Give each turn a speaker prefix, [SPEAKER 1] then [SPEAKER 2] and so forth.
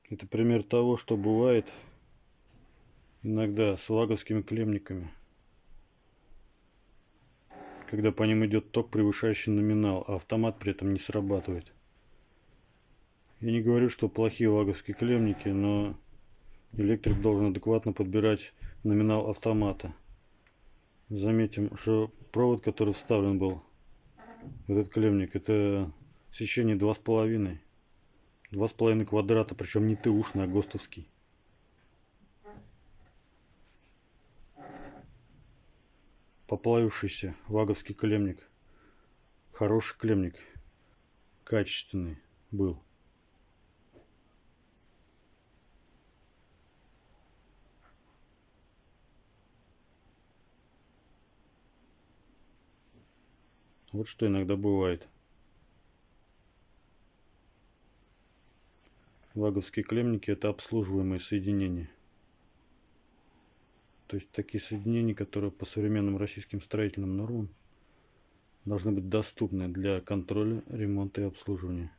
[SPEAKER 1] Это пример того, что бывает иногда с ваговскими клемниками, когда по ним идет ток, превышающий номинал, а автомат при этом не срабатывает. Я не говорю, что плохие ваговские клемники, но электрик должен адекватно подбирать номинал автомата. Заметим, что провод, который вставлен был в этот клемник, это сечение 2,5. 2,5 квадрата, причем не ТУшный, а ГОСТовский. Поплавившийся ваговский клемник. Хороший клемник. Качественный был. Вот что иногда бывает. Ваговские клемники — это обслуживаемые соединения. То есть такие соединения, которые по современным российским строительным нормам должны быть доступны для контроля, ремонта и обслуживания.